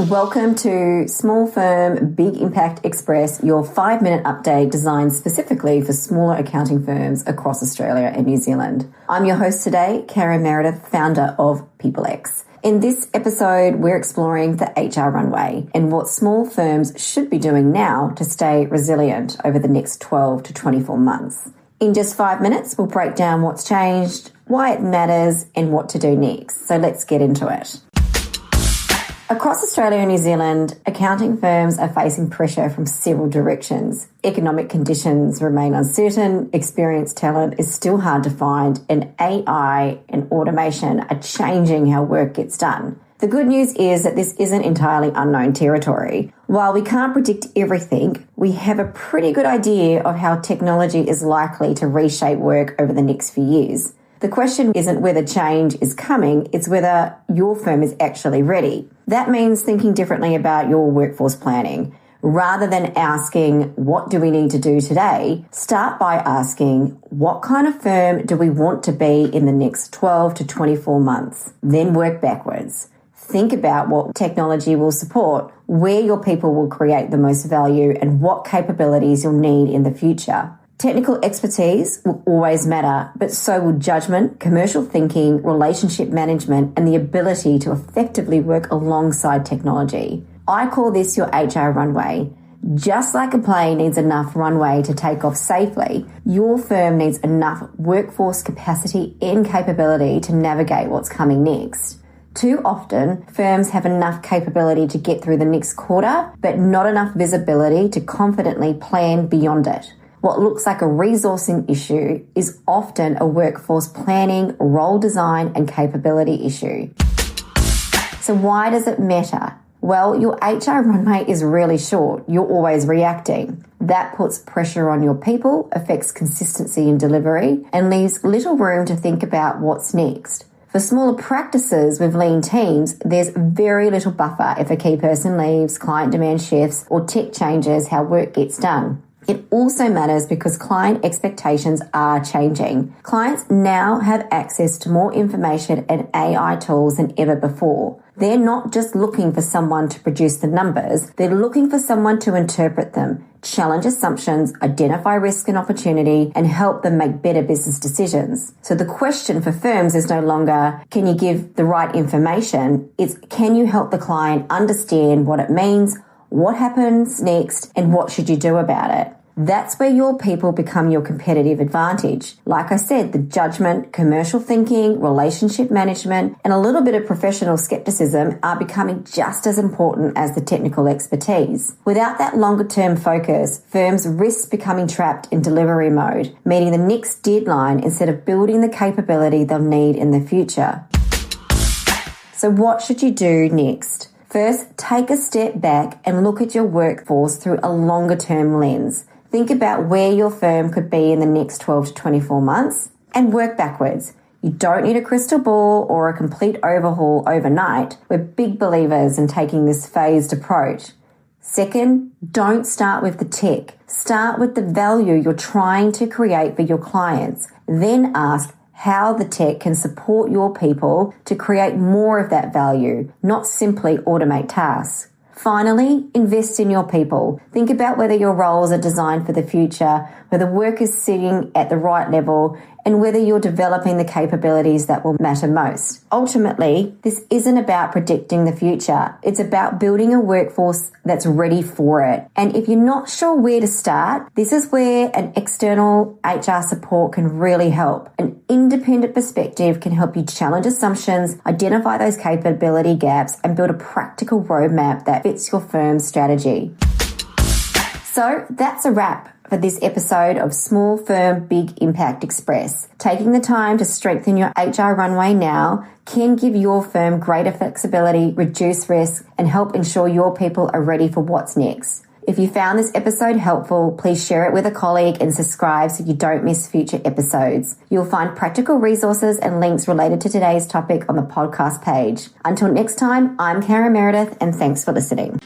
Welcome to Small Firm Big Impact Express, your 5-minute update designed specifically for smaller accounting firms across Australia and New Zealand. I'm your host today, Meredith, founder of PeopleEX. In this episode, we're exploring the HR runway and what small firms should be doing now to stay resilient over the next 12 to 24 months. In just 5 minutes, we'll break down what's changed, why it matters, and what to do next. So let's get into it. Across Australia and New Zealand, accounting firms are facing pressure from several directions. Economic conditions remain uncertain, experienced talent is still hard to find, and AI and automation are changing how work gets done. The good news is that this isn't entirely unknown territory. While we can't predict everything, we have a pretty good idea of how technology is likely to reshape work over the next few years. The question isn't whether change is coming, it's whether your firm is actually ready. That means thinking differently about your workforce planning. Rather than asking, what do we need to do today? Start by asking, what kind of firm do we want to be in the next 12 to 24 months? Then work backwards. Think about what technology will support, where your people will create the most value, and what capabilities you'll need in the future. Technical expertise will always matter, but so will judgment, commercial thinking, relationship management, and the ability to effectively work alongside technology. I call this your HR runway. Just like a plane needs enough runway to take off safely, your firm needs enough workforce capacity and capability to navigate what's coming next. Too often, firms have enough capability to get through the next quarter, but not enough visibility to confidently plan beyond it. What looks like a resourcing issue is often a workforce planning, role design, and capability issue. So why does it matter? Well, your HR runway is really short. You're always reacting. That puts pressure on your people, affects consistency in delivery, and leaves little room to think about what's next. For smaller practices with lean teams, there's very little buffer if a key person leaves, client demand shifts, or tech changes how work gets done. It also matters because client expectations are changing. Clients now have access to more information and AI tools than ever before. They're not just looking for someone to produce the numbers, they're looking for someone to interpret them, challenge assumptions, identify risk and opportunity, and help them make better business decisions. So the question for firms is no longer, can you give the right information? It's, can you help the client understand what it means, what happens next, and what should you do about it? That's where your people become your competitive advantage. Like I said, the judgment, commercial thinking, relationship management, and a little bit of professional skepticism are becoming just as important as the technical expertise. Without that longer-term focus, firms risk becoming trapped in delivery mode, meeting the next deadline instead of building the capability they'll need in the future. So what should you do next? First, take a step back and look at your workforce through a longer-term lens. Think about where your firm could be in the next 12 to 24 months and work backwards. You don't need a crystal ball or a complete overhaul overnight. We're big believers in taking this phased approach. Second, don't start with the tech. Start with the value you're trying to create for your clients. Then ask how the tech can support your people to create more of that value, not simply automate tasks. Finally, invest in your people. Think about whether your roles are designed for the future, whether work is sitting at the right level, and whether you're developing the capabilities that will matter most. Ultimately, this isn't about predicting the future. It's about building a workforce that's ready for it. And if you're not sure where to start, this is where an external HR support can really help. An independent perspective can help you challenge assumptions, identify those capability gaps, and build a practical roadmap that fits your firm's strategy. So that's a wrap for this episode of Small Firm Big Impact Express. Taking the time to strengthen your HR runway now can give your firm greater flexibility, reduce risk, and help ensure your people are ready for what's next. If you found this episode helpful, please share it with a colleague and subscribe so you don't miss future episodes. You'll find practical resources and links related to today's topic on the podcast page. Until next time, I'm Meredith, and thanks for listening.